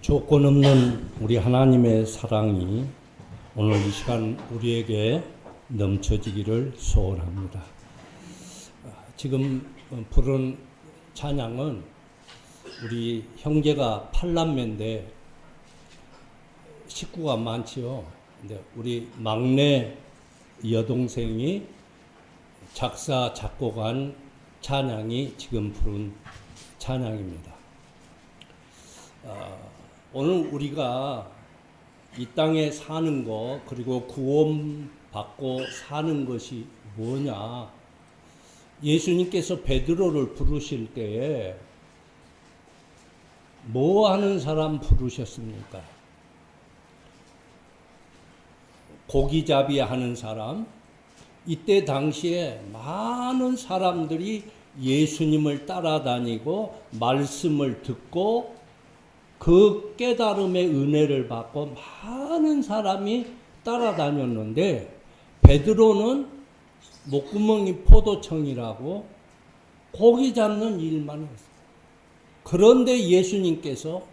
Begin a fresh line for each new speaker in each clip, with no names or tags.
조건 없는 우리 하나님의 사랑이 오늘 이 시간 우리에게 넘쳐지기를 소원합니다. 지금 부른 찬양은 우리 형제가 8남매인데 식구가 많지요. 근데 우리 막내 여동생이 작사 작곡한 찬양이 지금 부른 찬양입니다. 오늘 우리가 이 땅에 사는 것, 그리고 구원받고 사는 것이 뭐냐? 예수님께서 베드로를 부르실 때에 뭐 하는 사람 부르셨습니까? 고기잡이 하는 사람. 이때 당시에 많은 사람들이 예수님을 따라다니고 말씀을 듣고 그 깨달음의 은혜를 받고 많은 사람이 따라다녔는데, 베드로는 목구멍이 포도청이라고 고기 잡는 일만 했어요. 그런데 예수님께서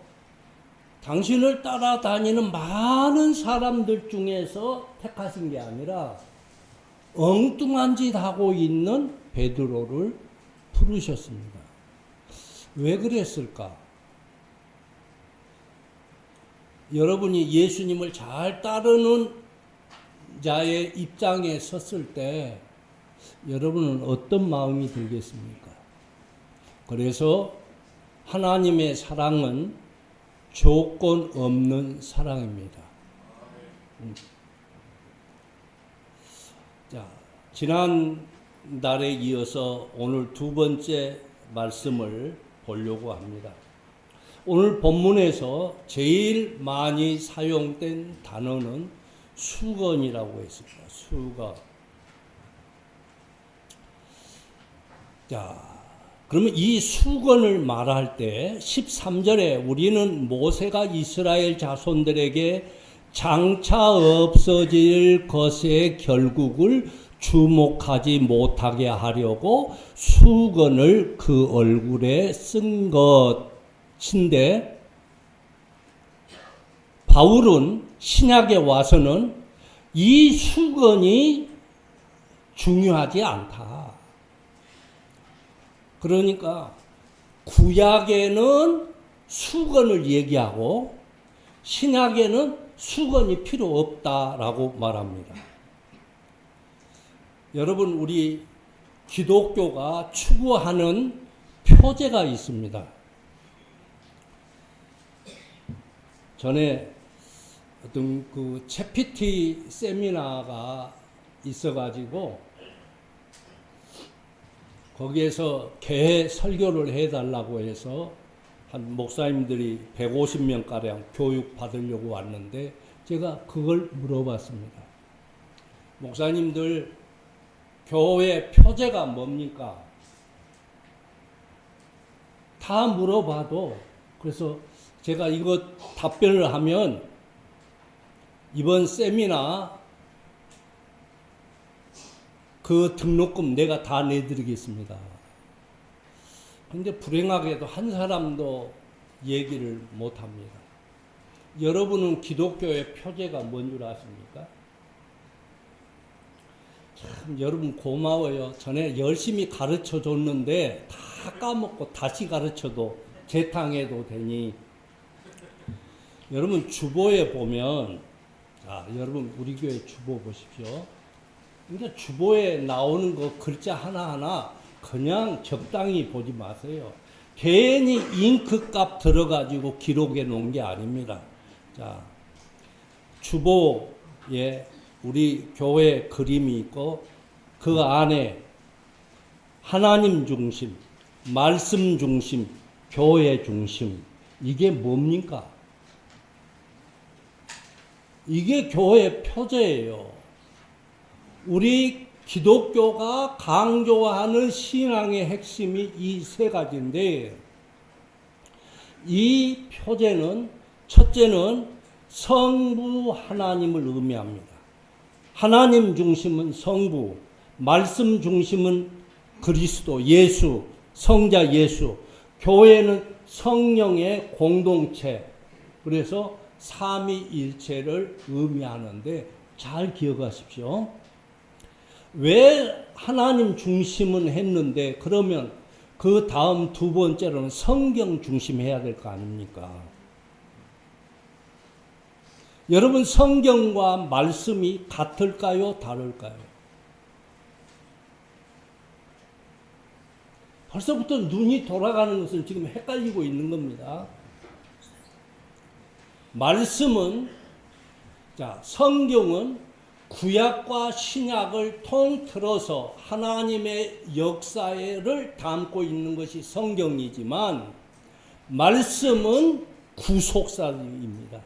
당신을 따라다니는 많은 사람들 중에서 택하신 게 아니라 엉뚱한 짓 하고 있는 베드로를 부르셨습니다. 왜 그랬을까? 여러분이 예수님을 잘 따르는 자의 입장에 섰을 때 여러분은 어떤 마음이 들겠습니까? 그래서 하나님의 사랑은 조건 없는 사랑입니다. 자, 지난 날에 이어서 오늘 두 번째 말씀을 보려고 합니다. 오늘 본문에서 제일 많이 사용된 단어는 수건이라고 했습니다. 수건. 자, 그러면 이 수건을 말할 때 13절에 우리는 모세가 이스라엘 자손들에게 장차 없어질 것의 결국을 주목하지 못하게 하려고 수건을 그 얼굴에 쓴 것인데, 바울은 신약에 와서는 이 수건이 중요하지 않다. 그러니까 구약에는 수건을 얘기하고 신약에는 수건이 필요 없다라고 말합니다. 여러분, 우리 기독교가 추구하는 표제가 있습니다. 전에 어떤 그 채피티 세미나가 있어가지고 거기에서 개회 설교를 해달라고 해서 한 목사님들이 150명가량 교육 받으려고 왔는데 제가 그걸 물어봤습니다. 목사님들, 교회 표제가 뭡니까? 다 물어봐도, 그래서 제가 이거 답변을 하면 이번 세미나 그 등록금 내가 다 내드리겠습니다. 근데 불행하게도 한 사람도 얘기를 못합니다. 여러분은 기독교의 표제가 뭔 줄 아십니까? 참 여러분 고마워요. 전에 열심히 가르쳐 줬는데 다 까먹고 다시 가르쳐도 재탕해도 되니. 여러분 주보에 보면, 자, 여러분 우리 교회 주보 보십시오. 그러니까 주보에 나오는 거 글자 하나하나 그냥 적당히 보지 마세요. 괜히 잉크 값 들어가지고 기록해 놓은 게 아닙니다. 자, 주보에 우리 교회 그림이 있고 그 안에 하나님 중심, 말씀 중심, 교회 중심, 이게 뭡니까? 이게 교회 표제예요. 우리 기독교가 강조하는 신앙의 핵심이 이 세 가지인데, 이 표제는 첫째는 성부 하나님을 의미합니다. 하나님 중심은 성부, 말씀 중심은 그리스도, 예수, 성자 예수, 교회는 성령의 공동체, 그래서 삼위일체를 의미하는데 잘 기억하십시오. 왜 하나님 중심은 했는데 그러면 그 다음 두 번째로는 성경 중심해야 될 거 아닙니까? 여러분 성경과 말씀이 같을까요? 다를까요? 벌써부터 눈이 돌아가는 것은 지금 헷갈리고 있는 겁니다. 말씀은, 자, 성경은 구약과 신약을 통틀어서 하나님의 역사를 담고 있는 것이 성경이지만 말씀은 구속사입니다.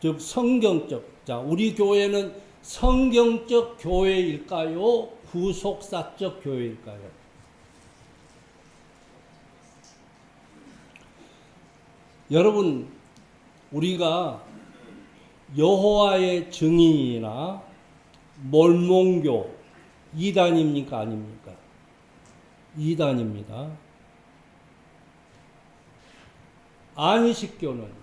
즉 성경적, 자, 우리 교회는 성경적 교회일까요? 구속사적 교회일까요? 여러분, 우리가 여호와의 증인이나 몰몬교 이단입니까? 아닙니까? 이단입니다. 안식교는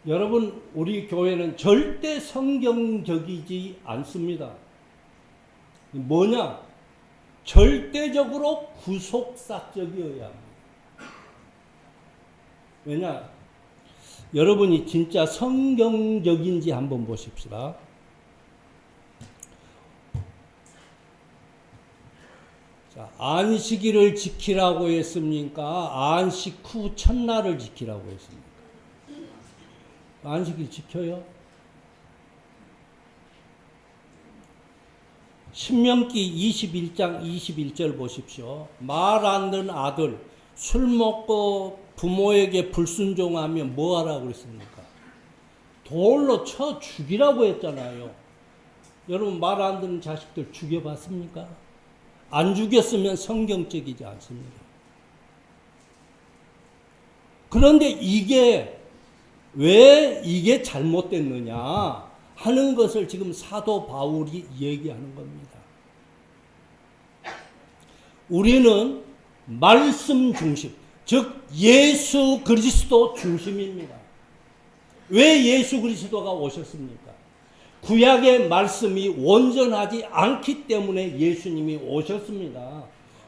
여러분 우리 교회는 절대 성경적이지 않습니다. 뭐냐? 절대적으로 구속사적이어야 합니다. 왜냐? 여러분이 진짜 성경적인지 한번 보십시다. 자, 안식일을 지키라고 했습니까? 안식 후 첫날을 지키라고 했습니까? 안식일 지켜요? 신명기 21장 21절 보십시오. 말 안 듣는 아들 술 먹고 부모에게 불순종하면 뭐 하라고 그랬습니까? 돌로 쳐 죽이라고 했잖아요. 여러분 말 안 듣는 자식들 죽여봤습니까? 안 죽였으면 성경적이지 않습니다. 그런데 왜 이게 잘못됐느냐 하는 것을 지금 사도 바울이 얘기하는 겁니다. 우리는 말씀 중심, 즉 예수 그리스도 중심입니다. 왜 예수 그리스도가 오셨습니까? 구약의 말씀이 온전하지 않기 때문에 예수님이 오셨습니다.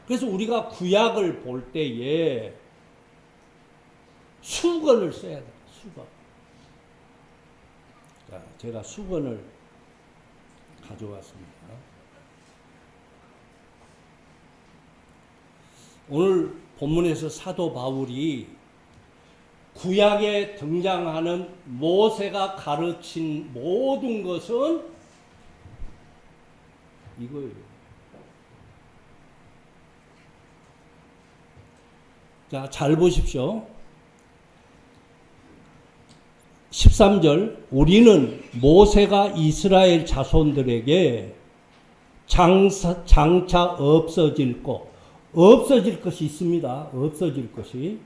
그래서 우리가 구약을 볼 때에 수건을 써야 돼요. 수건. 자, 제가 수건을 가져왔습니다. 오늘 본문에서 사도 바울이 구약에 등장하는 모세가 가르친 모든 것은 이거예요. 자, 잘 보십시오. 13절, 우리는 모세가 이스라엘 자손들에게 장차 없어질 것이 있습니다. 없어질 것이.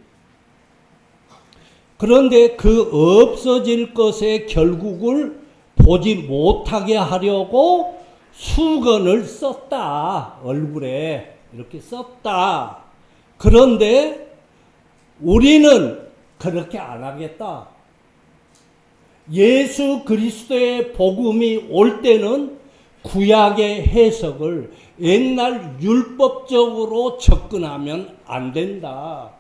그런데 그 없어질 것의 결국을 보지 못하게 하려고 수건을 썼다. 얼굴에 이렇게 썼다. 그런데 우리는 그렇게 안 하겠다. 예수 그리스도의 복음이 올 때는 구약의 해석을 옛날 율법적으로 접근하면 안 된다.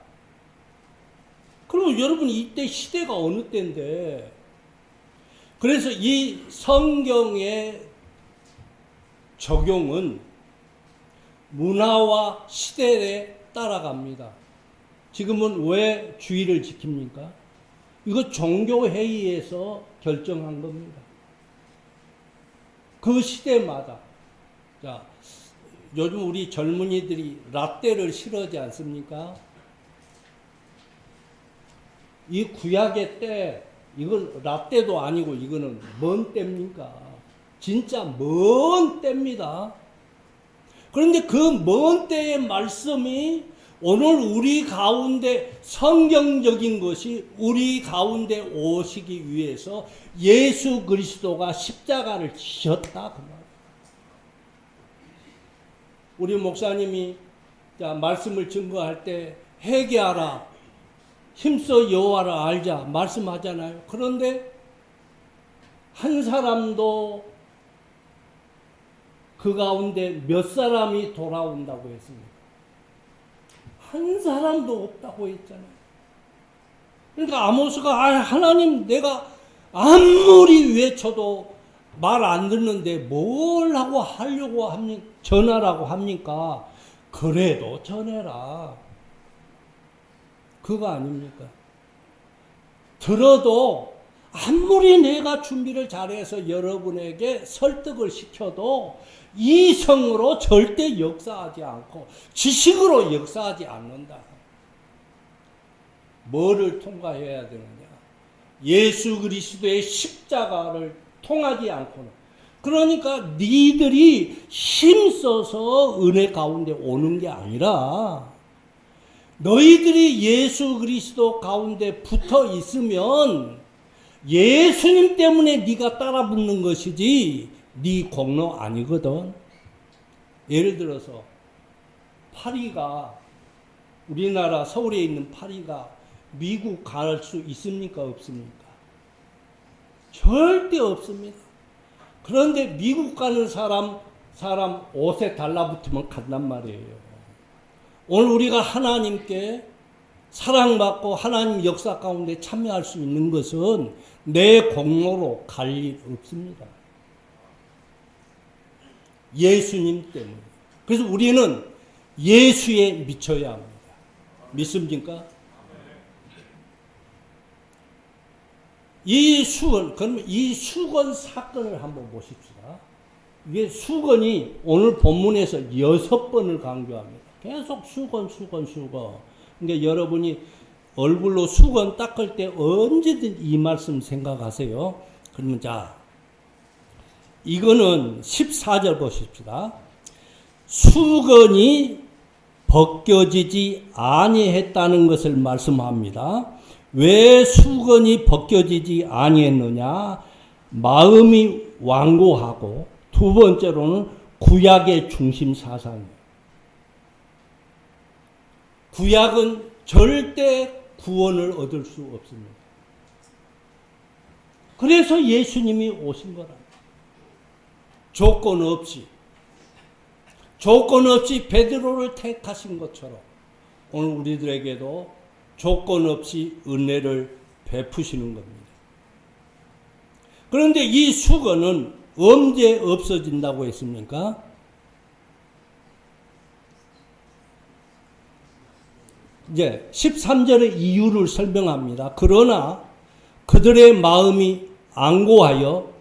그럼 여러분 이때 시대가 어느 때인데, 그래서 이 성경의 적용은 문화와 시대에 따라갑니다. 지금은 왜 주일을 지킵니까? 이거 종교회의에서 결정한 겁니다. 그 시대마다. 자, 요즘 우리 젊은이들이 라떼를 싫어하지 않습니까? 이 구약의 때, 이건 라떼도 아니고 이거는 뭔 때입니까? 진짜 먼 때입니다. 그런데 그 먼 때의 말씀이 오늘 우리 가운데 성경적인 것이 우리 가운데 오시기 위해서 예수 그리스도가 십자가를 지셨다. 그 말. 우리 목사님이 자, 말씀을 증거할 때 회개하라, 힘써 여호와를 알자 말씀하잖아요. 그런데 한 사람도 그 가운데 몇 사람이 돌아온다고 했습니다. 한 사람도 없다고 했잖아요. 그러니까 아모스가 하나님 내가 아무리 외쳐도 말 안 듣는데 뭘 하고 하려고 합니까? 전하라고 합니까? 그래도 전해라. 그거 아닙니까? 들어도 아무리 내가 준비를 잘해서 여러분에게 설득을 시켜도 이성으로 절대 역사하지 않고 지식으로 역사하지 않는다. 뭐를 통과해야 되느냐? 예수 그리스도의 십자가를 통하지 않고는. 그러니까 니들이 힘써서 은혜 가운데 오는 게 아니라 너희들이 예수 그리스도 가운데 붙어 있으면 예수님 때문에 네가 따라 붙는 것이지 네 공로 아니거든. 예를 들어서 파리가 우리나라 서울에 있는 파리가 미국 갈 수 있습니까? 없습니까? 절대 없습니다. 그런데 미국 가는 사람 옷에 달라붙으면 간단 말이에요. 오늘 우리가 하나님께 사랑받고 하나님 역사 가운데 참여할 수 있는 것은 내 공로로 갈 일 없습니다. 예수님 때문에. 그래서 우리는 예수에 미쳐야 합니다. 믿습니까? 그러면 이 수건 사건을 한번 보십시다. 이게 수건이 오늘 본문에서 6번을 강조합니다. 계속 수건. 그러니까 여러분이 얼굴로 수건 닦을 때 언제든 이 말씀 생각하세요. 그러면 자, 이거는 14절 보십시다. 수건이 벗겨지지 아니했다는 것을 말씀합니다. 왜 수건이 벗겨지지 아니했느냐? 마음이 완고하고 두 번째로는 구약의 중심 사상이에요. 구약은 절대 구원을 얻을 수 없습니다. 그래서 예수님이 오신 거랍니다. 조건 없이 베드로를 택하신 것처럼 오늘 우리들에게도 조건 없이 은혜를 베푸시는 겁니다. 그런데 이 수건은 언제 없어진다고 했습니까? 이제 13절의 이유를 설명합니다. 그러나 그들의 마음이 안고하여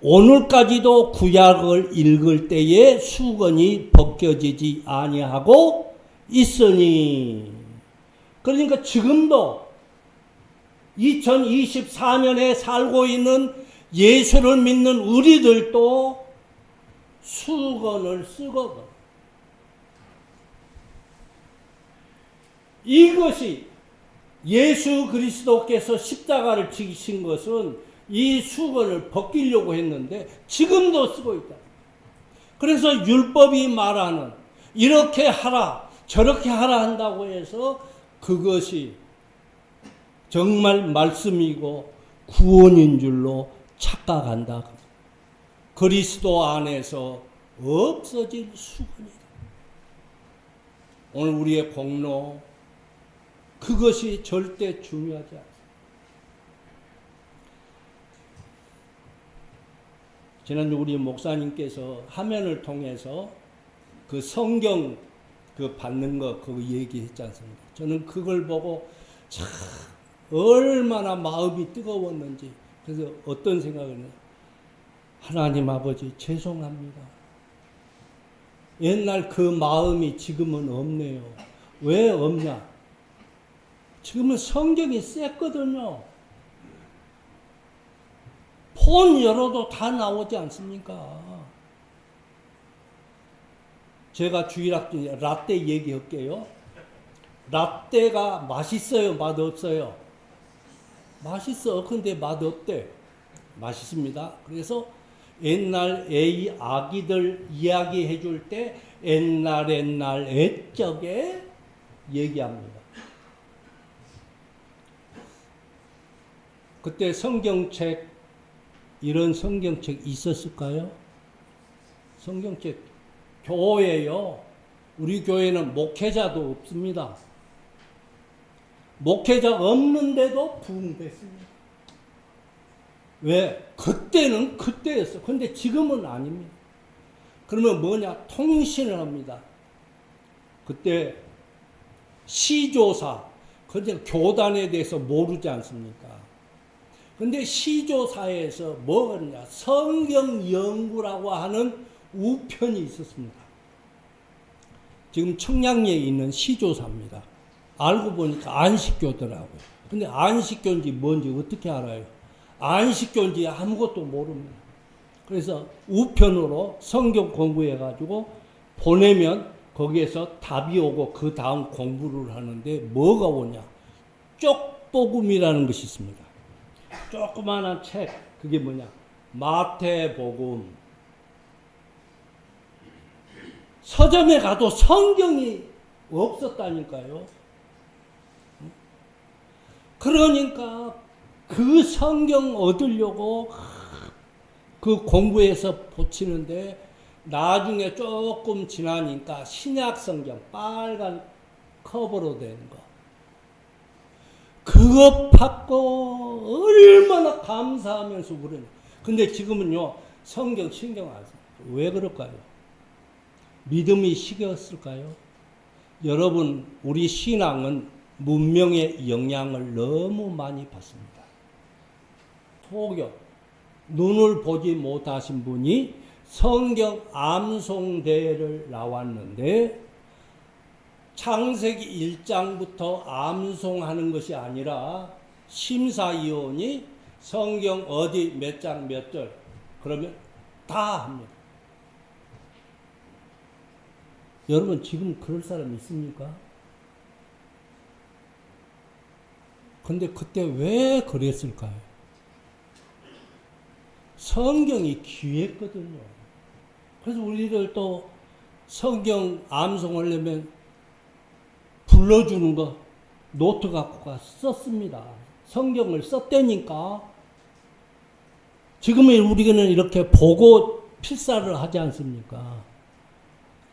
오늘까지도 구약을 읽을 때에 수건이 벗겨지지 아니하고 있으니. 그러니까 지금도 2024년에 살고 있는 예수를 믿는 우리들도 수건을 쓰거든. 이것이 예수 그리스도께서 십자가를 지신 것은 이 수건을 벗기려고 했는데 지금도 쓰고 있다. 그래서 율법이 말하는 이렇게 하라 저렇게 하라 한다고 해서 그것이 정말 말씀이고 구원인 줄로 착각한다. 그리스도 안에서 없어질 수건이다. 오늘 우리의 공로 그것이 절대 중요하지 않습니다. 지난주 우리 목사님께서 화면을 통해서 그 성경 그 받는 거 그거 얘기했지 않습니까? 저는 그걸 보고 참 얼마나 마음이 뜨거웠는지. 그래서 어떤 생각을 해요? 하나님 아버지 죄송합니다. 옛날 그 마음이 지금은 없네요. 왜 없냐? 지금은 성경이 셌거든요. 폰 열어도 다 나오지 않습니까? 제가 주일학교 라떼 얘기할게요. 라떼가 맛있어요? 맛없어요? 맛있어. 근데 맛없대. 맛있습니다. 그래서 옛날 애이 아기들 이야기해 줄 때 옛날 옛적에 얘기합니다. 그때 성경책 이런 성경책 있었을까요? 성경책 교회요. 우리 교회는 목회자도 없습니다. 목회자 없는데도 부흥됐습니다. 왜? 그때는 그때였어. 근데 지금은 아닙니다. 그러면 뭐냐? 통신을 합니다. 그때 시조사, 그냥 교단에 대해서 모르지 않습니까? 근데 시조사에서 뭐가 있냐? 성경 연구라고 하는 우편이 있었습니다. 지금 청량리에 있는 시조사입니다. 알고 보니까 안식교더라고요. 근데 안식교인지 뭔지 어떻게 알아요? 안식교인지 아무것도 모릅니다. 그래서 우편으로 성경 공부해가지고 보내면 거기에서 답이 오고 그 다음 공부를 하는데 뭐가 오냐? 쪽복음이라는 것이 있습니다. 조그마한 책, 그게 뭐냐? 마태복음. 서점에 가도 성경이 없었다니까요. 그러니까 그 성경 얻으려고 그 공부해서 붙이는데 나중에 조금 지나니까 신약 성경 빨간 커버로 된 거. 그거 받고 얼마나 감사하면서 그러냐. 근데 지금은요, 성경 신경 안 써요. 왜 그럴까요? 믿음이 식었을까요? 여러분, 우리 신앙은 문명의 영향을 너무 많이 받습니다. 토교, 눈을 보지 못하신 분이 성경 암송대회를 나왔는데 창세기 1장부터 암송하는 것이 아니라 심사위원이 성경 어디 몇 장 몇 절 그러면 다 합니다. 여러분 지금 그럴 사람 있습니까? 근데 그때 왜 그랬을까요? 성경이 귀했거든요. 그래서 우리들 또 성경 암송하려면 불러주는 거 노트 갖고 가 썼습니다. 성경을 썼다니까. 지금은 우리는 이렇게 보고 필사를 하지 않습니까?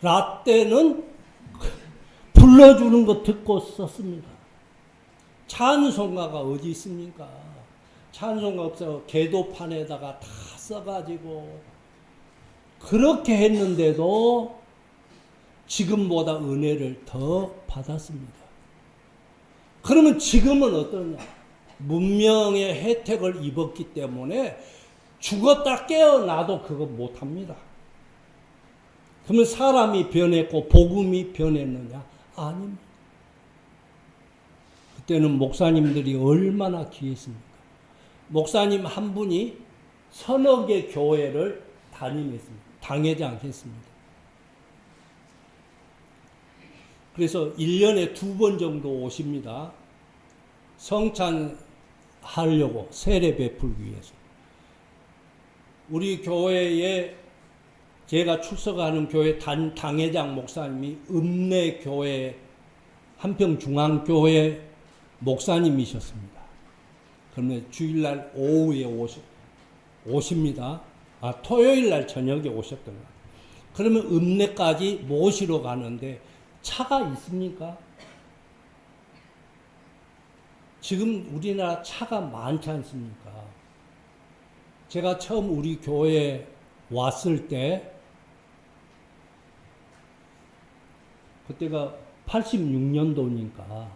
라떼는 불러주는 거 듣고 썼습니다. 찬송가가 어디 있습니까? 찬송가 없어 계도판에다가 다 써가지고 그렇게 했는데도 지금보다 은혜를 더 받았습니다. 그러면 지금은 어떠냐? 문명의 혜택을 입었기 때문에 죽었다 깨어나도 그거 못합니다. 그러면 사람이 변했고 복음이 변했느냐? 아닙니다. 그때는 목사님들이 얼마나 귀했습니까? 목사님 한 분이 서너 개 교회를 담임했습니다. 당회장 했습니다. 그래서 1년에 2번 정도 오십니다. 성찬하려고 세례 베풀기 위해서. 우리 교회에 제가 출석하는 교회 당회장 목사님이 읍내교회 한평중앙교회 목사님이셨습니다. 그러면 주일날 오후에 오십니다. 토요일날 저녁에 오셨던 거예요. 그러면 읍내까지 모시러 가는데 차가 있습니까? 지금 우리나라 차가 많지 않습니까? 제가 처음 우리 교회에 왔을 때 그때가 86년도니까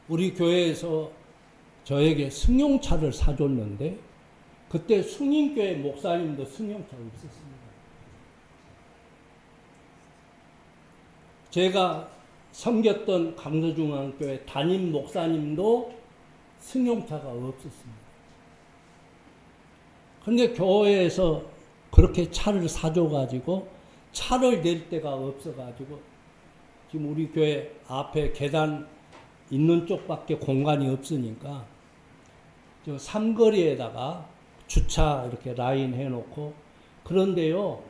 우리 교회에서 저에게 승용차를 사줬는데 그때 승인교회 목사님도 승용차가 없었습니다. 제가 섬겼던 강서중앙교회 담임 목사님도 승용차가 없었습니다. 그런데 교회에서 그렇게 차를 사줘가지고 차를 낼 데가 없어가지고 지금 우리 교회 앞에 계단 있는 쪽밖에 공간이 없으니까 저 삼거리에다가 주차 이렇게 라인 해놓고. 그런데요,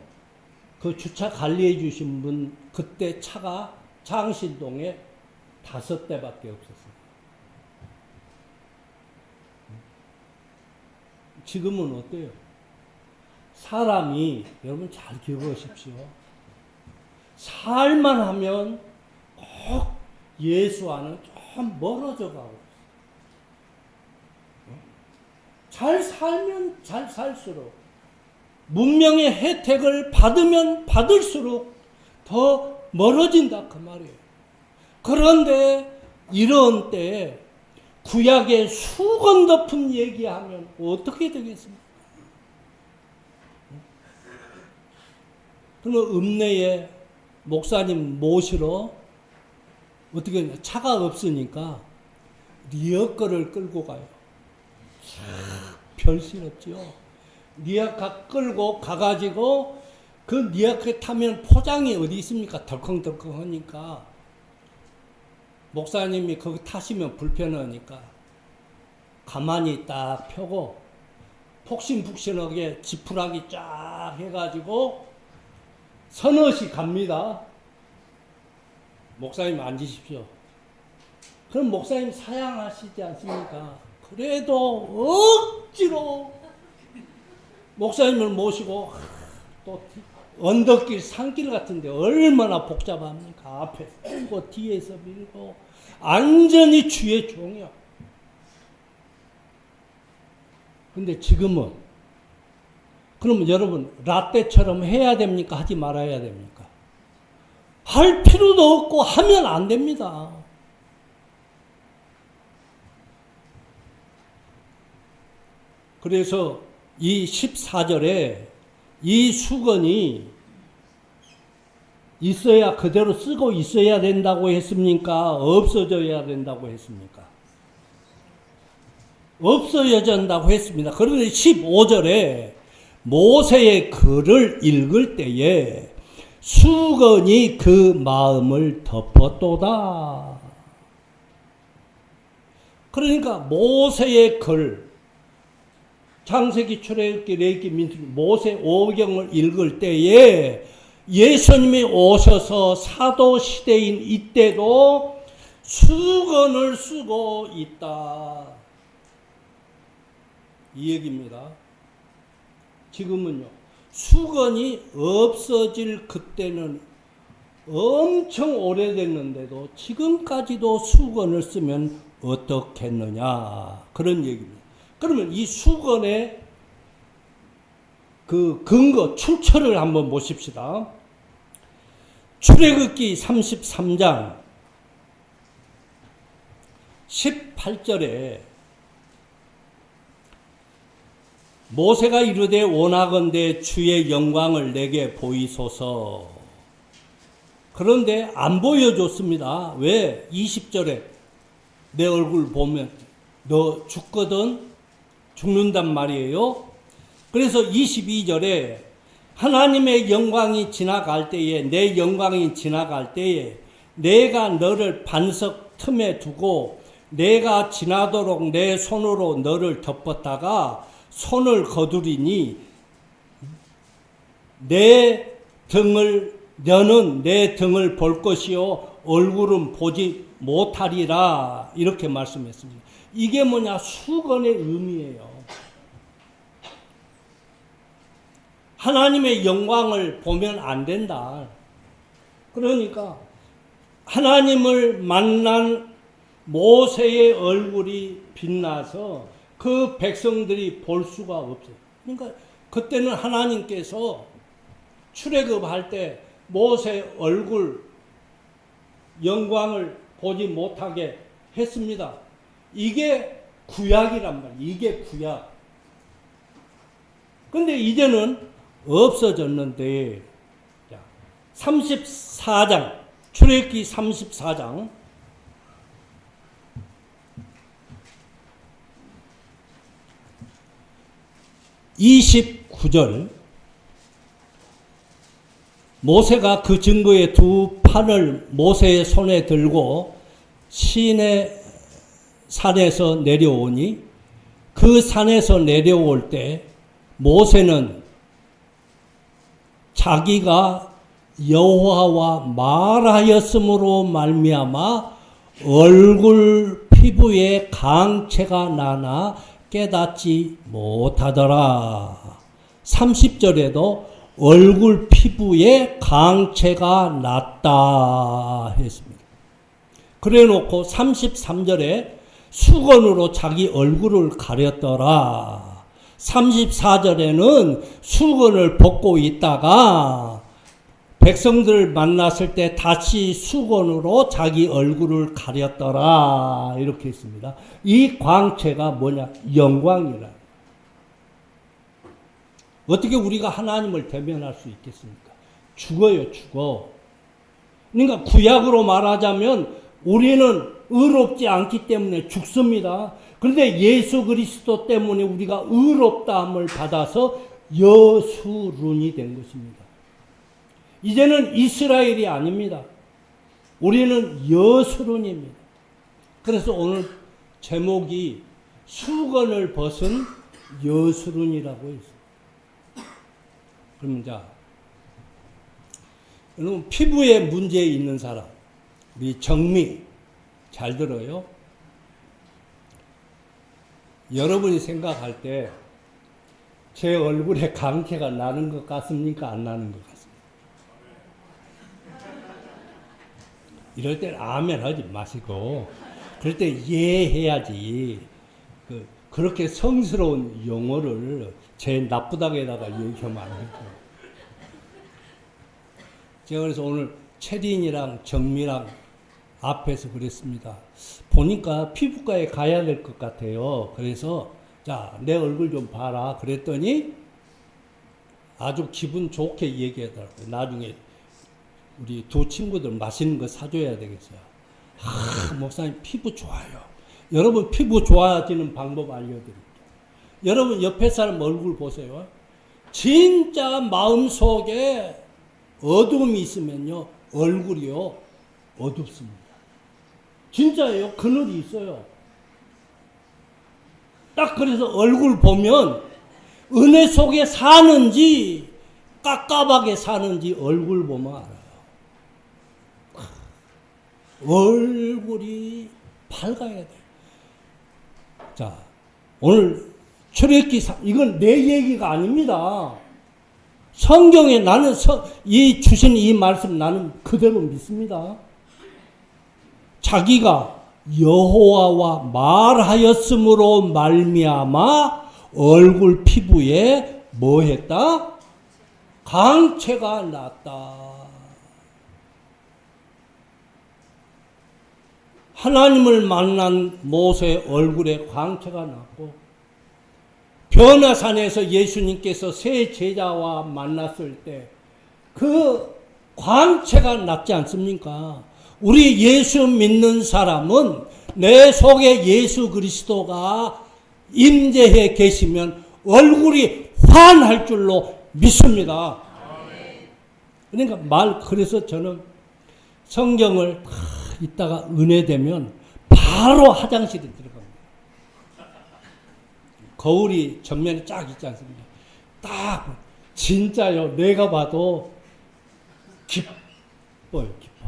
그 주차 관리해 주신 분, 그때 차가 장신동에 5대밖에 없었어요. 지금은 어때요? 사람이, 여러분 잘 기억하십시오. 살만 하면 꼭 예수와는 좀 멀어져 가고, 잘 살면 잘 살수록, 문명의 혜택을 받으면 받을수록 더 멀어진다 그 말이에요. 그런데 이런 때에 구약의 수건 덮은 얘기하면 어떻게 되겠습니까? 그러면 읍내에 목사님 모시러 어떻게 하냐, 차가 없으니까 리어커를 끌고 가요. 별신없지요. 리어카 끌고 가가지고 그 리어카 타면 포장이 어디 있습니까? 덜컹덜컹 하니까 목사님이 거기 타시면 불편하니까 가만히 딱 펴고 폭신폭신하게 지푸라기 쫙 해가지고 서너시 갑니다. 목사님 앉으십시오. 그럼 목사님 사양하시지 않습니까? 그래도 억지로 목사님을 모시고 또 언덕길, 산길 같은데 얼마나 복잡합니까? 앞에서 밀고 뒤에서 밀고 완전히 주의 종이야. 근데 지금은 그러면 여러분 라떼처럼 해야 됩니까? 하지 말아야 됩니까? 할 필요도 없고 하면 안 됩니다. 그래서 이 14절에 이 수건이 있어야 그대로 쓰고 있어야 된다고 했습니까? 없어져야 된다고 했습니까? 없어져야 된다고 했습니다. 그런데 15절에 모세의 글을 읽을 때에 수건이 그 마음을 덮었도다. 그러니까 모세의 글, 창세기, 출애굽기, 레위기, 민수기, 모세 오경을 읽을 때에 예수님이 오셔서 사도 시대인 이때도 수건을 쓰고 있다. 이 얘기입니다. 지금은요, 수건이 없어질 그때는 엄청 오래됐는데도 지금까지도 수건을 쓰면 어떻겠느냐, 그런 얘기입니다. 그러면 이 수건의 그 근거, 출처를 한번 보십시다. 출애굽기 33장 18절에 모세가 이르되 원하건대 주의 영광을 내게 보이소서. 그런데 안 보여줬습니다. 왜? 20절에 내 얼굴 보면 너 죽거든, 죽는단 말이에요. 그래서 22절에 하나님의 영광이 지나갈 때에, 내 영광이 지나갈 때에 내가 너를 반석 틈에 두고 내가 지나도록 내 손으로 너를 덮었다가 손을 거두리니 너는 내 등을 볼 것이요 얼굴은 보지 못하리라, 이렇게 말씀했습니다. 이게 뭐냐? 수건의 의미예요. 하나님의 영광을 보면 안 된다. 그러니까 하나님을 만난 모세의 얼굴이 빛나서 그 백성들이 볼 수가 없어요. 그러니까 그때는 하나님께서 출애굽할 때 모세 얼굴 영광을 보지 못하게 했습니다. 이게 구약이란 말이에요. 이게 구약. 근데 이제는 없어졌는데, 34장, 출애굽기 34장 29절, 모세가 그 증거의 두 판을 모세의 손에 들고 시내 산에서 내려오니 그 산에서 내려올 때 모세는 자기가 여호와와 말하였으므로 말미암아 얼굴 피부에 강체가 나나 깨닫지 못하더라. 30절에도 얼굴 피부에 강체가 났다 했습니다. 그래 놓고 33절에 수건으로 자기 얼굴을 가렸더라. 34절에는 수건을 벗고 있다가 백성들 만났을 때 다시 수건으로 자기 얼굴을 가렸더라. 이렇게 했습니다. 이 광채가 뭐냐? 영광이라. 어떻게 우리가 하나님을 대면할 수 있겠습니까? 죽어요, 죽어. 그러니까 구약으로 말하자면 우리는 의롭지 않기 때문에 죽습니다. 그런데 예수 그리스도 때문에 우리가 의롭다함을 받아서 여수룬이 된 것입니다. 이제는 이스라엘이 아닙니다. 우리는 여수룬입니다. 그래서 오늘 제목이 수건을 벗은 여수룬이라고 했습니다. 그러면 자, 여러분 피부에 문제 있는 사람, 우리 정미 잘 들어요. 여러분이 생각할 때 제 얼굴에 강태가 나는 것 같습니까? 안 나는 것 같습니까? 이럴 땐 아멘 하지 마시고 그럴 때 예해야지. 그렇게 성스러운 용어를 제 나쁘다게다가 얘기하면 안 되죠. 제가 그래서 오늘 체린이랑 정미랑 앞에서 그랬습니다. 보니까 피부과에 가야 될 것 같아요. 그래서 자, 내 얼굴 좀 봐라. 그랬더니 아주 기분 좋게 얘기하더라고요. 나중에 우리 두 친구들 맛있는 거 사줘야 되겠어요. 목사님 피부 좋아요. 여러분 피부 좋아지는 방법 알려드릴게요. 여러분 옆에 사람 얼굴 보세요. 진짜 마음속에 어둠이 있으면요 얼굴이요 어둡습니다. 진짜예요. 그늘이 있어요. 딱 그래서 얼굴 보면 은혜 속에 사는지 깝깝하게 사는지 얼굴 보면 알아요. 얼굴이 밝아야 돼. 자, 오늘 출애굽기 이건 내 얘기가 아닙니다. 성경에 나는 이 주신 이 말씀 나는 그대로 믿습니다. 자기가 여호와와 말하였으므로 말미암아 얼굴 피부에 뭐 했다? 강체가 났다. 하나님을 만난 모세 얼굴에 광채가 났고 변화산에서 예수님께서 새 제자와 만났을 때 그 광채가 났지 않습니까? 우리 예수 믿는 사람은 내 속에 예수 그리스도가 임재해 계시면 얼굴이 환할 줄로 믿습니다. 그러니까 그래서 저는 성경을 이따가 은혜되면 바로 화장실에 들어갑니다. 거울이 전면에 쫙 있지 않습니까? 딱 진짜요. 내가 봐도 기뻐요. 기뻐.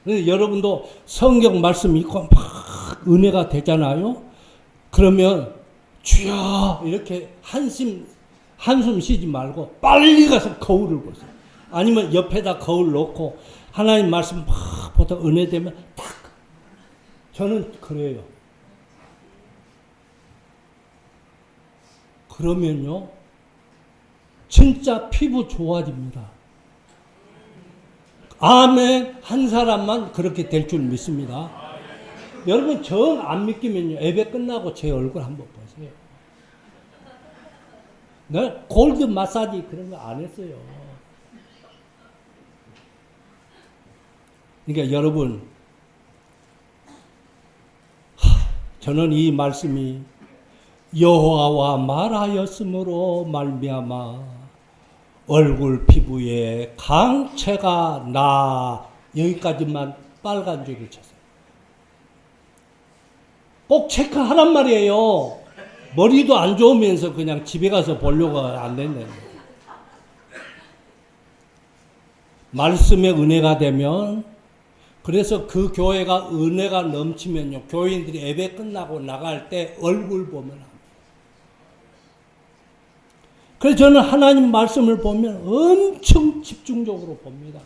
그래서 여러분도 성경 말씀 읽고 막 은혜가 되잖아요. 그러면 주여 이렇게 한숨 쉬지 말고 빨리 가서 거울을 보세요. 아니면 옆에다 거울 놓고 하나님 말씀 막 보다 은혜 되면 딱 저는 그래요. 그러면요 진짜 피부 좋아집니다. 아멘 한 사람만 그렇게 될 줄 믿습니다. 여러분 정 안 믿기면요 예배 끝나고 제 얼굴 한번 보세요. 내가 골드 마사지 그런 거 안 했어요. 그러니까 여러분 저는 이 말씀이 여호와와 말하였으므로 말미암아 얼굴 피부에 강체가 나 여기까지만 빨간 줄을 쳤어요. 꼭 체크하란 말이에요. 머리도 안 좋으면서 그냥 집에 가서 보려고 안 된다는 거예요. 말씀의 은혜가 되면, 그래서 그 교회가 은혜가 넘치면요, 교인들이 예배 끝나고 나갈 때 얼굴 보면 합니다. 그래서 저는 하나님 말씀을 보면 엄청 집중적으로 봅니다.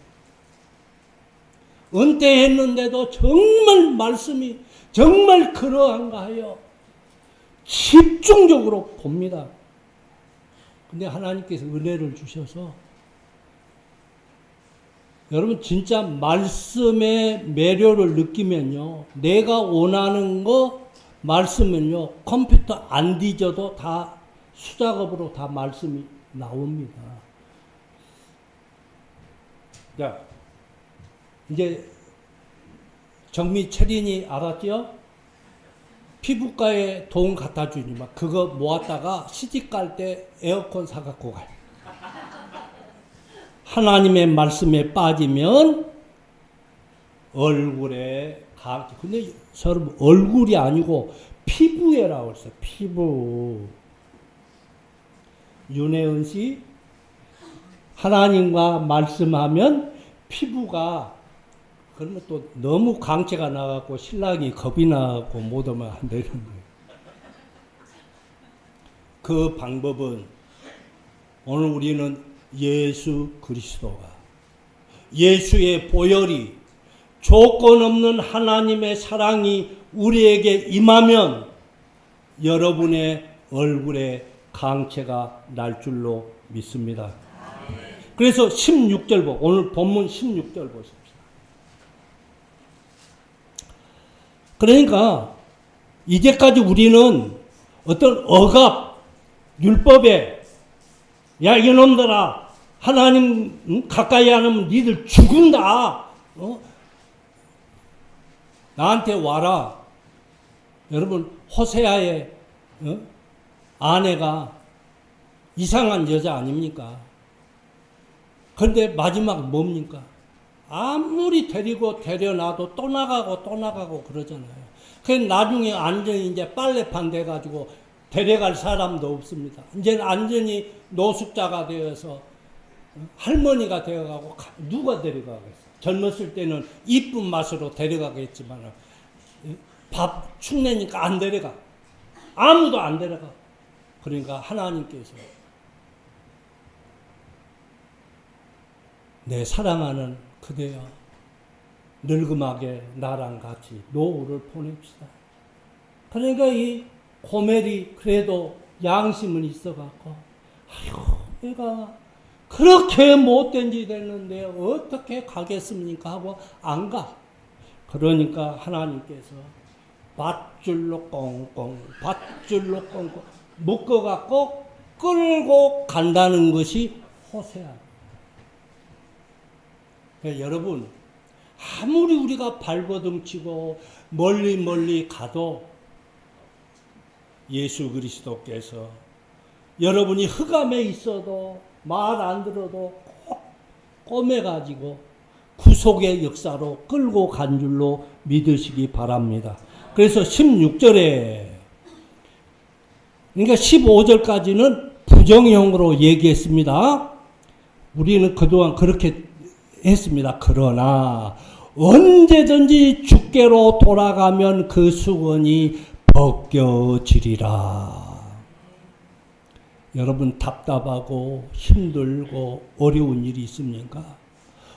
은퇴했는데도 정말 말씀이 정말 그러한가 하여 집중적으로 봅니다. 근데 하나님께서 은혜를 주셔서 여러분 진짜 말씀의 매료를 느끼면요, 내가 원하는 거 말씀은요, 컴퓨터 안 뒤져도 다 수작업으로 다 말씀이 나옵니다. 자, 이제 정미 철인이 알았죠? 피부과에 돈 갖다 주니 막 그거 모았다가 시집 갈 때 에어컨 사갖고 가요. 하나님의 말씀에 빠지면 얼굴에 근데 여러분 얼굴이 아니고 피부에라고 했어요. 피부. 윤혜은 씨, 하나님과 말씀하면 피부가, 그러면 또 너무 광채가 나갖고 신랑이 겁이 나갖고 못 오면 안 되는 거예요. 그 방법은 오늘 우리는 예수 그리스도가, 예수의 보혈이, 조건 없는 하나님의 사랑이 우리에게 임하면 여러분의 얼굴에 강체가 날 줄로 믿습니다. 그래서 16절 오늘 본문 16절 보십시오. 그러니까 이제까지 우리는 어떤 억압, 율법에 야 이놈들아 하나님 가까이 안 하면 니들 죽은다. 나한테 와라. 여러분 호세아의 아내가 이상한 여자 아닙니까? 그런데 마지막 뭡니까? 아무리 데려놔도 또 나가고 그러잖아요. 그래서 나중에 완전히 이제 빨래판 돼가지고 데려갈 사람도 없습니다. 이제 완전히 노숙자가 되어서 할머니가 되어가고 누가 데려가겠어? 젊었을 때는 이쁜 맛으로 데려가겠지만 밥 축내니까 안 데려가. 아무도 안 데려가. 그러니까 하나님께서 내 사랑하는 그대여 늙음하게 나랑 같이 노후를 보냅시다. 그러니까 이 고멜이 그래도 양심은 있어갖고 아이고 내가 그렇게 못된 짓 했는데 어떻게 가겠습니까 하고 안 가. 그러니까 하나님께서 밧줄로 꽁꽁 묶어갖고 끌고 간다는 것이 호세아입니다. 그러니까 여러분 아무리 우리가 발버둥치고 멀리 가도 예수 그리스도께서 여러분이 흑암에 있어도 말 안 들어도 꼭 꼬매가지고 구속의 역사로 끌고 간 줄로 믿으시기 바랍니다. 그래서 16절에 그러니까 15절까지는 부정형으로 얘기했습니다. 우리는 그동안 그렇게 했습니다. 그러나 언제든지 주께로 돌아가면 그 수건이 벗겨지리라. 여러분 답답하고 힘들고 어려운 일이 있습니까?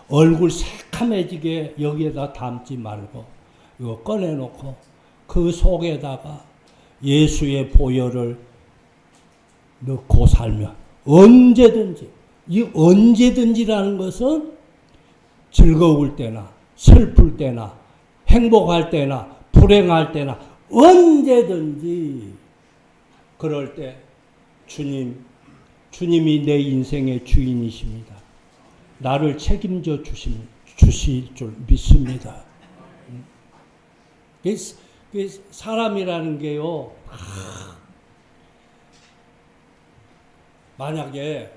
얼굴 새카매지게 여기에다 담지 말고 이거 꺼내놓고 그 속에다가 예수의 보혈을 넣고 살면 언제든지, 이 언제든지라는 것은 즐거울 때나 슬플 때나 행복할 때나 불행할 때나 언제든지 그럴 때 주님이 내 인생의 주인이십니다. 나를 책임져 주실 줄 믿습니다. 사람이라는 게요, 만약에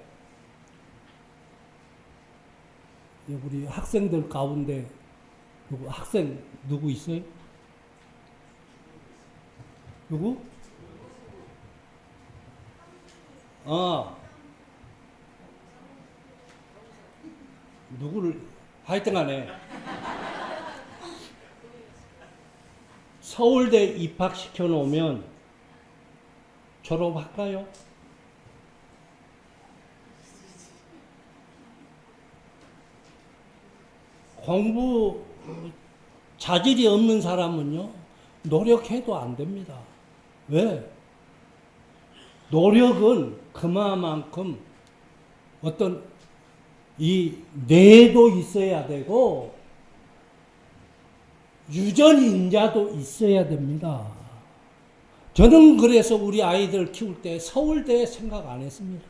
우리 학생들 가운데 학생 누구 있어요? 누구? 누구를 하여튼 간에 서울대 입학시켜 놓으면 졸업할까요? 공부 자질이 없는 사람은요, 노력해도 안 됩니다. 왜? 노력은 그만큼 어떤 이 뇌도 있어야 되고 유전인자도 있어야 됩니다. 저는 그래서 우리 아이들 키울 때 서울대 생각 안 했습니다.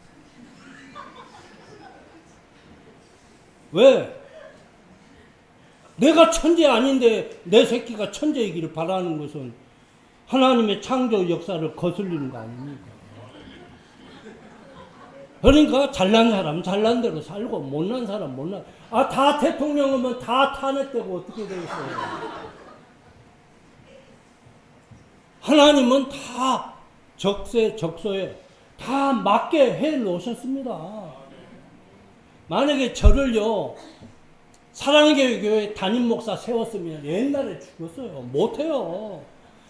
왜? 내가 천재 아닌데 내 새끼가 천재이기를 바라는 것은 하나님의 창조 역사를 거슬리는 거 아닙니까? 그러니까 잘난 사람 잘난 대로 살고 못난 사람 못난. 다 대통령이면 다 탄핵되고 어떻게 되겠어요? 하나님은 다 적소에 다 맞게 해 놓으셨습니다. 만약에 저를요, 사랑의 교회 담임 목사 세웠으면 옛날에 죽었어요. 못해요.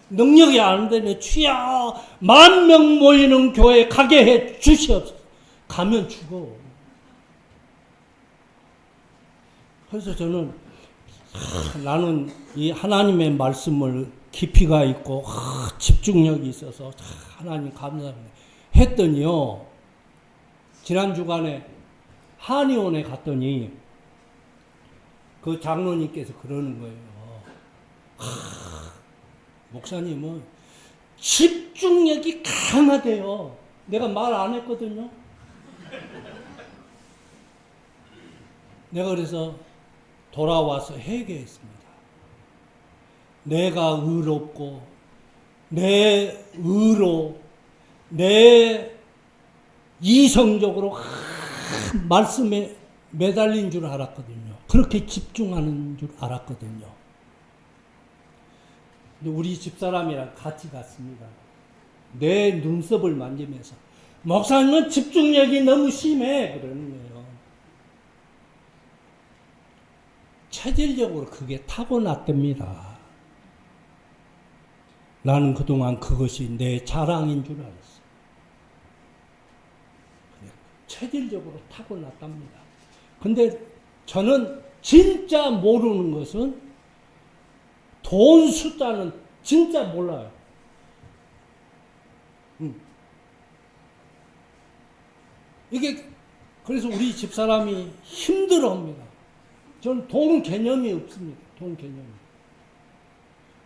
능력이 안 되네. 주여, 10,000명 모이는 교회 가게 해 주시옵소서. 가면 죽어. 그래서 저는 나는 이 하나님의 말씀을 깊이가 있고 집중력이 있어서 하나님 감사합니다 했더니요, 지난 주간에 한의원에 갔더니 그 장로님께서 그러는 거예요. 목사님은 집중력이 강하대요. 내가 말 안 했거든요. 내가 그래서 돌아와서 회개했습니다. 내가 의롭고 내 의로 내 이성적으로 말씀에 매달린 줄 알았거든요. 그렇게 집중하는 줄 알았거든요. 근데 우리 집사람이랑 같이 갔습니다. 내 눈썹을 만지면서 목사님은 집중력이 너무 심해 그러는 거예요. 체질적으로 그게 타고났답니다. 나는 그동안 그것이 내 자랑인 줄 알았어. 체질적으로 타고났답니다. 근데 저는 진짜 모르는 것은 돈 숫자는 진짜 몰라요. 이게 그래서 우리 집사람이 힘들어합니다. 저는 돈 개념이 없습니다. 돈 개념이.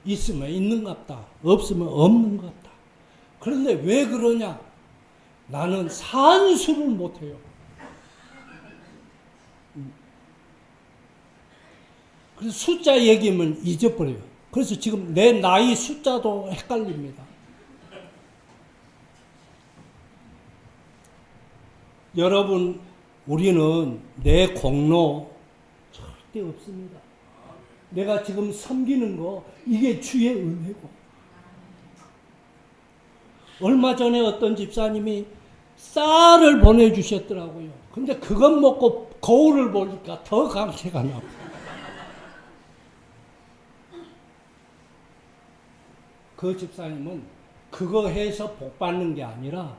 있으면 있는 것 같다. 없으면 없는 것 같다. 그런데 왜 그러냐? 나는 산수를 못해요. 그래서 숫자 얘기면 잊어버려요. 그래서 지금 내 나이 숫자도 헷갈립니다. 여러분, 우리는 내 공로 절대 없습니다. 내가 지금 섬기는 거, 이게 주의 은혜고. 얼마 전에 어떤 집사님이 쌀을 보내주셨더라고요. 근데 그것 먹고 거울을 보니까 더 감회가 나고. 그 집사님은 그거 해서 복 받는 게 아니라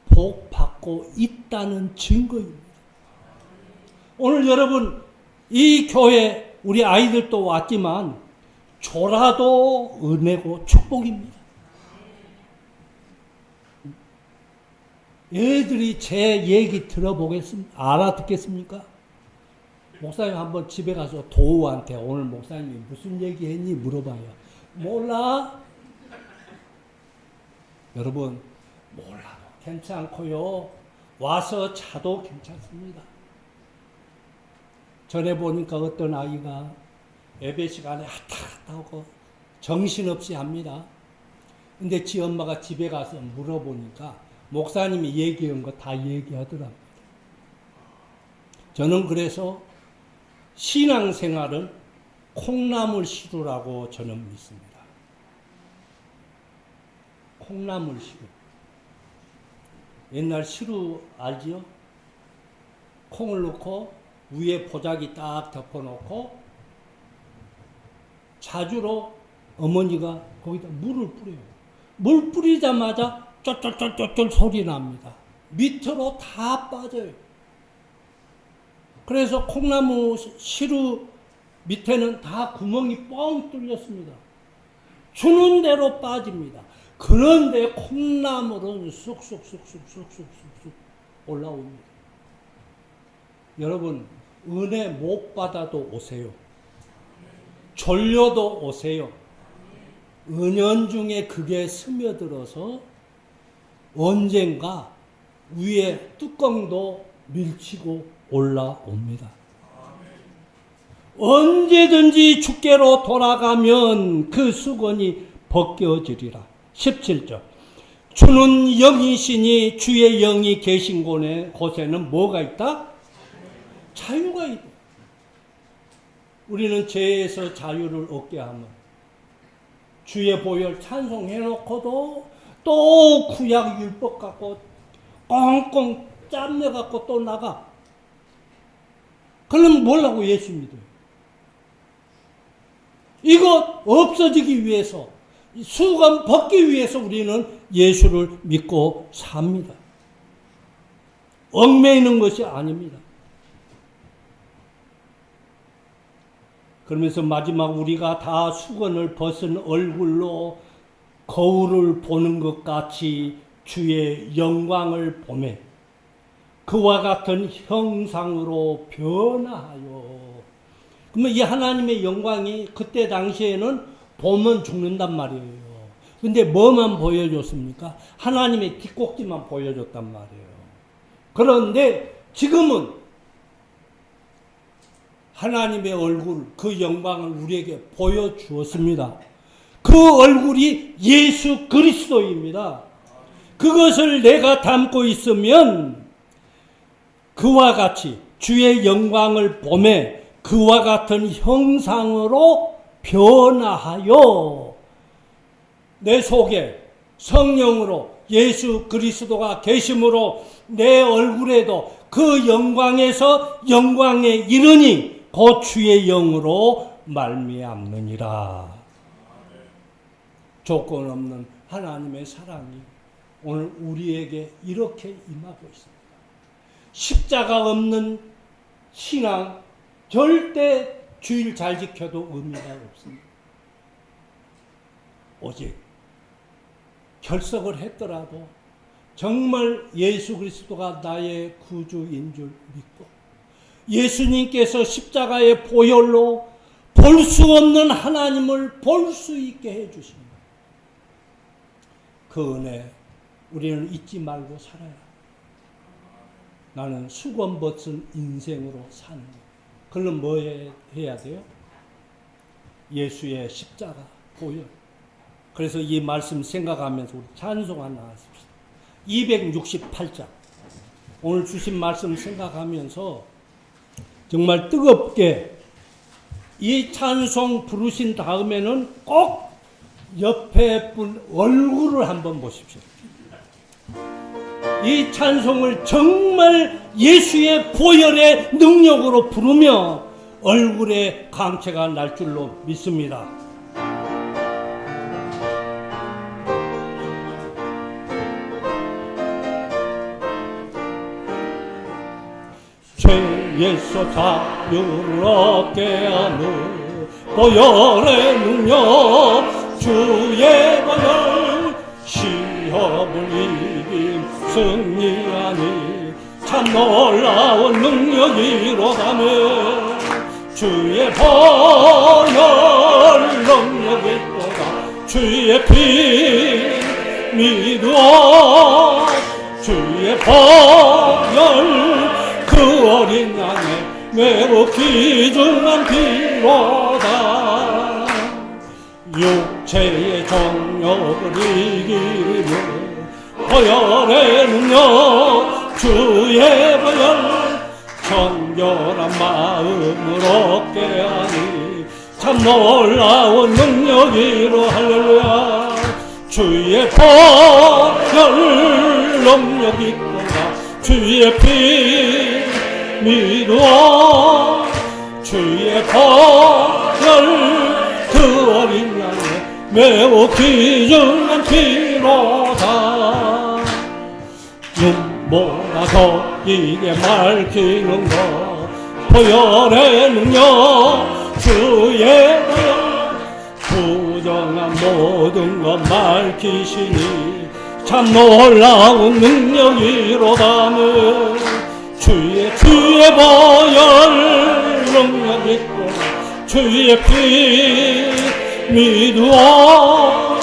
복 받고 있다는 증거입니다. 오늘 여러분, 이 교회 우리 아이들도 왔지만 조라도 은혜고 축복입니다. 애들이 제 얘기 들어보겠습니까? 알아듣겠습니까? 목사님 한번 집에 가서 도우한테 오늘 목사님이 무슨 얘기했니 물어봐요. 몰라? 여러분, 몰라도 괜찮고요. 와서 자도 괜찮습니다. 전에 보니까 어떤 아이가 예배 시간에 왔다 하고 정신없이 합니다. 근데 지 엄마가 집에 가서 물어보니까 목사님이 얘기한 거 다 얘기하더랍니다. 저는 그래서 신앙생활은 콩나물 시루라고 저는 믿습니다. 콩나물 시루. 옛날 시루 알지요? 콩을 넣고 위에 보자기 딱 덮어놓고 자주로 어머니가 거기다 물을 뿌려요. 물 뿌리자마자 쫄쫄쫄쫄 소리 납니다. 밑으로 다 빠져요. 그래서 콩나무 시루 밑에는 다 구멍이 뻥 뚫렸습니다. 주는 대로 빠집니다. 그런데 콩나물은 쑥쑥쑥쑥쑥쑥쑥 올라옵니다. 여러분, 은혜 못 받아도 오세요. 졸려도 오세요. 은연중에 그게 스며들어서 언젠가 위에 뚜껑도 밀치고 올라옵니다. 언제든지 주께로 돌아가면 그 수건이 벗겨지리라. 17절. 주는 영이시니 주의 영이 계신 곳에는 뭐가 있다? 자유가 있다. 우리는 죄에서 자유를 얻게 하면 주의 보혈 찬송해놓고도 또 구약 율법 갖고 꽁꽁 짬내갖고 또 나가. 그러면 뭐라고 예수 믿어요? 이거 없어지기 위해서, 수건 벗기 위해서 우리는 예수를 믿고 삽니다. 얽매이는 것이 아닙니다. 그러면서 마지막 우리가 다 수건을 벗은 얼굴로 거울을 보는 것 같이 주의 영광을 보매 그와 같은 형상으로 변화하여. 그러면 이 하나님의 영광이 그때 당시에는 보면 죽는단 말이에요. 근데 뭐만 보여줬습니까? 하나님의 뒷꼭지만 보여줬단 말이에요. 그런데 지금은 하나님의 얼굴, 그 영광을 우리에게 보여주었습니다. 그 얼굴이 예수 그리스도입니다. 그것을 내가 담고 있으면 그와 같이 주의 영광을 보매 그와 같은 형상으로 변화하여 내 속에 성령으로 예수 그리스도가 계심으로 내 얼굴에도 그 영광에서 영광에 이르니 곧 주의 영으로 말미암느니라. 조건 없는 하나님의 사랑이 오늘 우리에게 이렇게 임하고 있습니다. 십자가 없는 신앙 절대 주일 잘 지켜도 의미가 없습니다. 오직 결석을 했더라도 정말 예수 그리스도가 나의 구주인 줄 믿고 예수님께서 십자가의 보혈로 볼 수 없는 하나님을 볼 수 있게 해주십니다. 그 은혜 우리는 잊지 말고 살아야. 나는 수건 벗은 인생으로 사는 것. 그럼 뭐 해야 돼요? 예수의 십자가, 보혈. 그래서 이 말씀 생각하면서 우리 찬송 하나 하십시다. 268장. 오늘 주신 말씀 생각하면서 정말 뜨겁게 이 찬송 부르신 다음에는 꼭 옆에 분 얼굴을 한번 보십시오. 이 찬송을 정말 예수의 보혈의 능력으로 부르며 얼굴에 강체가 날 줄로 믿습니다. 죄에서 자유를 얻게 하는 보혈의 능력 주의 보혈 시험을 이긴 승리하니 참 놀라운 능력이로다네 주의 보혈 능력이 있도다 주의 피 믿어 주의 보혈 그 어린 양의 매우 귀중한 피로다 육체의 정욕을 이기며 보혈의 능력 주의 보혈 정결한 마음을 얻게 하니 참 놀라운 능력이로 할렐루야 주의 보혈 능력이 주의 피 믿어 주의 보혈 그 어린 양의 매우 귀중한 피로다. 눈보라서 이게 밝히는 것 보혈의 능력 주의 부정한 모든 것 밝히시니 참 놀라운 능력이로다는 주의 보혈 능력 있고 주의 피 믿어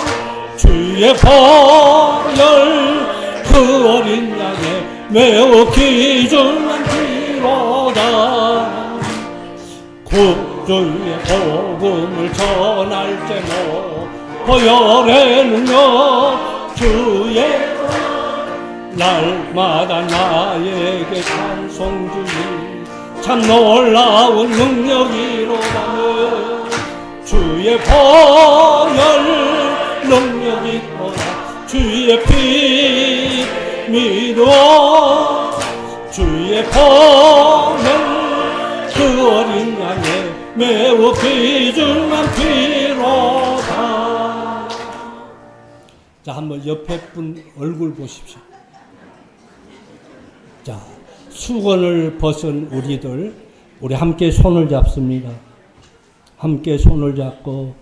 주의 보혈 그 어린 양의 매우 귀중한 피로다. 구주의 복음을 전할 때모 보혈의 능력 주의 날마다 나에게 찬송 주니 참 놀라운 능력이로다는 주의 보혈 능력 있구나. 주의 피 믿어 주의 보혈 그 어린 양의 매우 귀중한 피로다. 자, 한번 옆에 분 얼굴 보십시오. 자, 수건을 벗은 우리들, 우리 함께 손을 잡습니다. 함께 손을 잡고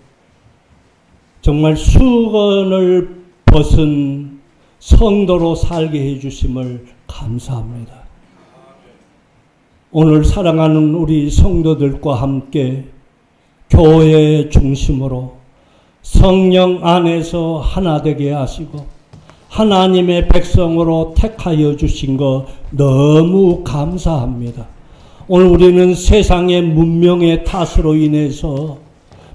정말 수건을 벗은 성도로 살게 해주심을 감사합니다. 오늘 사랑하는 우리 성도들과 함께 교회의 중심으로 성령 안에서 하나 되게 하시고 하나님의 백성으로 택하여 주신 것 너무 감사합니다. 오늘 우리는 세상의 문명의 탓으로 인해서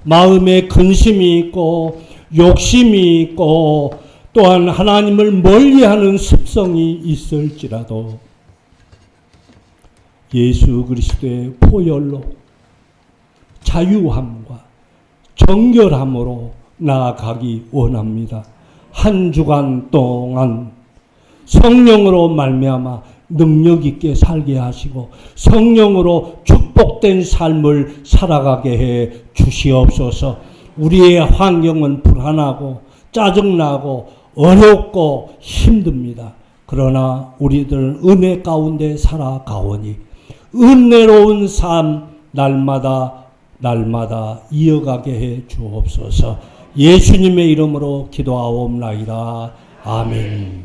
마음에 근심이 있고 욕심이 있고 또한 하나님을 멀리하는 습성이 있을지라도 예수 그리스도의 보혈로 자유함과 정결함으로 나아가기 원합니다. 한 주간 동안 성령으로 말미암아 능력 있게 살게 하시고 성령으로 축복된 삶을 살아가게 해 주시옵소서. 우리의 환경은 불안하고 짜증나고 어렵고 힘듭니다. 그러나 우리들은 은혜 가운데 살아가오니 은혜로운 삶 날마다 이어가게 해 주옵소서. 예수님의 이름으로 기도하옵나이다. 아멘.